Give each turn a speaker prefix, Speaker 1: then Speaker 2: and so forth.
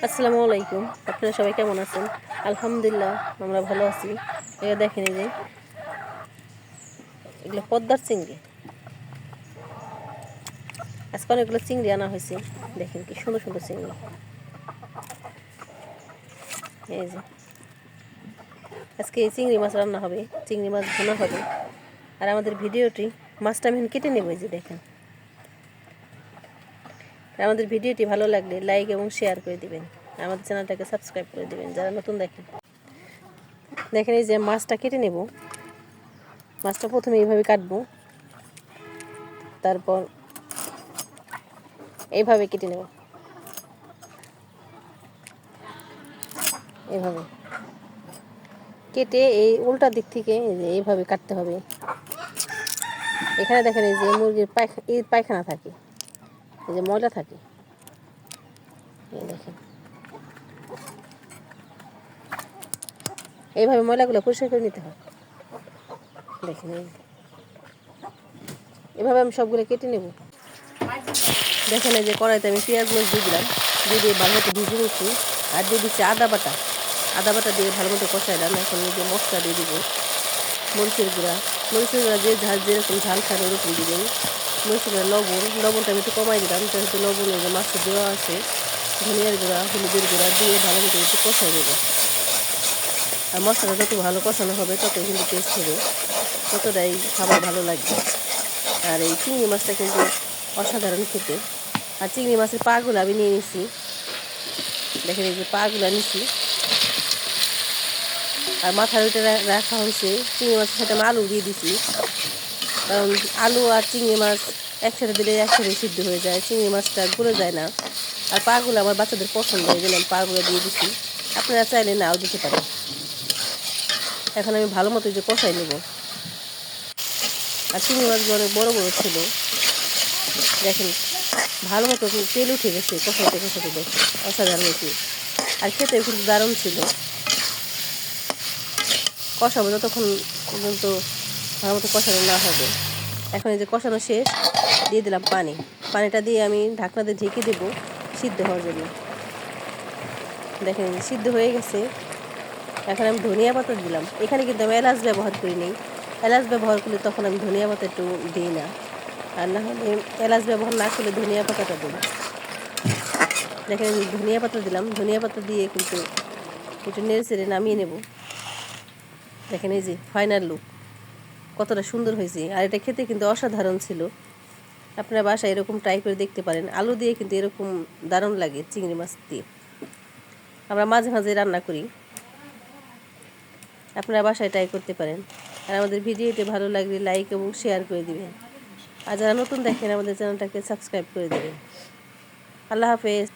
Speaker 1: আসসালামু আলাইকুম। আপনারা সবাই কেমন আছেন? আলহামদুলিল্লাহ আমরা ভালো আছি। এটা দেখেন, এই যে এগুলো পদ্মার চিংড়ি। আজকে অনেকগুলো চিংড়ি আনা হয়েছে। দেখেন কি সুন্দর সুন্দর চিংড়ি। এই যে আজকে এই চিংড়ি মাছ রান্না হবে, চিংড়ি মাছ ভুনা হবে। আর আমাদের ভিডিওটি মাছটা আমি কেটে নেব। এই যে দেখেন, আমাদের ভিডিওটি ভালো লাগলে লাইক এবং শেয়ার করে দিবেন। আমাদের চ্যানেলটাকে সাবস্ক্রাইব করে দিবেন যারা নতুন দেখেন। দেখেন এই যে মাছটা কেটে নেব। মাছটা প্রথমে এইভাবে কাটবো, তারপর এইভাবে কেটে নেব। এইভাবে কেটে এই উল্টা দিক থেকে এইভাবে কাটতে হবে। এখানে দেখেন এই যে মুরগির পায়খানা থাকে, এই যে ময়লা থাকে, এই দেখেন এইভাবে ময়লাগুলো পরিষ্কার করে নিতে হয়। দেখেন এভাবে আমি সবগুলো কেটে নেব। দেখেন এই যে কড়াইতে আমি পেঁয়াজ মরিচ দিয়ে দিলাম, দিয়ে ভালো মতো ভিজে নিচ্ছি। আর দিয়ে দিচ্ছি আদা বাটা দিয়ে ভালো মতো কষাইলাম। এখন এই যে মশলা দিয়ে দিব, মরিচের গুঁড়া যে যেরকম ঝাল খান ওরকম দিবেন। মরিচের গুঁড়া, লবণটা আমি একটু কমাই দিলাম, যেহেতু লবণ এই যে মাছটা দেওয়া আছে। ধনিয়ার গুঁড়া, হলুদের গুঁড়া দিয়ে ভালো মতো একটু কষাই নেব। আর মশলাটা যত ভালো কষানো হবে ততই কিন্তু টেস্ট হবে, ততটাই খাবার ভালো লাগবে। আর এই চিংড়ি মাছটা কিন্তু অসাধারণ খেতে। আর চিংড়ি মাছের পাগুলো আমি নিয়ে নিছি। দেখেন এই যে পাগুলো নিছি, আর মাথার ওইটা রাখা হয়েছে। চিংড়ি মাছের সাথে আমি আলু দিয়ে দিছি, কারণ আলু আর চিংড়ি মাছ একসাথে দিলে একসাথে সিদ্ধ হয়ে যায়, চিংড়ি মাছটা গলে যায় না। আর পাগুলো আমার বাচ্চাদের পছন্দ, এই জন্য আমি পাগুলো দিয়ে দিছি। আপনারা চাইলে নাও দিতে পারেন। এখন আমি ভালো মতো যে কষাই নেব। আর চিংড়ি মাছগুলো অনেক বড় বড় ছিল। দেখেন ভালো মতো তেল উঠে গেছে কষাইতে দেখেন অসাধারণ হয়েছে। আর খেতে কিন্তু দারুণ ছিল। কষাবো যতক্ষণ পর্যন্ত ভালো মতো কষানো না হবে। এখন এই যে কষানো শেষ, দিয়ে দিলাম পানিটা দিয়ে আমি ঢাকনা দিয়ে ঢেকে দেবো সিদ্ধ হওয়ার জন্য। দেখেন সিদ্ধ হয়ে গেছে। এখন আমি ধনিয়া পাতা দিলাম। এখানে কিন্তু আমি এলাচ ব্যবহার করি নি। এলাচ ব্যবহার করলে তখন আমি ধনিয়া পাতা একটু দিই না, আর না হলে এলাচ ব্যবহার না করলে ধনিয়া পাতাটা দিই। দেখেন ধনিয়া পাতা দিলাম, ধনিয়া পাতা দিয়ে কিন্তু একটু নেড়ে চেড়ে নামিয়ে নেব। দেখেন এই যে ফাইনাল লুক কতটা সুন্দর হয়েছে। আর এটা খেতে কিন্তু অসাধারণ ছিল। আপনারা বাসায় এরকম ট্রাই করে দেখতে পারেন। আলু দিয়ে কিন্তু এরকম দারুণ লাগে চিংড়ি মাছ দিয়ে। আমরা মাঝে মাঝে রান্না করি, আপনারা বাসায় ট্রাই করতে পারেন। আর আমাদের ভিডিওটি ভালো লাগলে লাইক এবং শেয়ার করে দিবেন। আর যারা নতুন দেখেন আমাদের চ্যানেলটাকে সাবস্ক্রাইব করে দেবেন। আল্লাহ হাফেজ।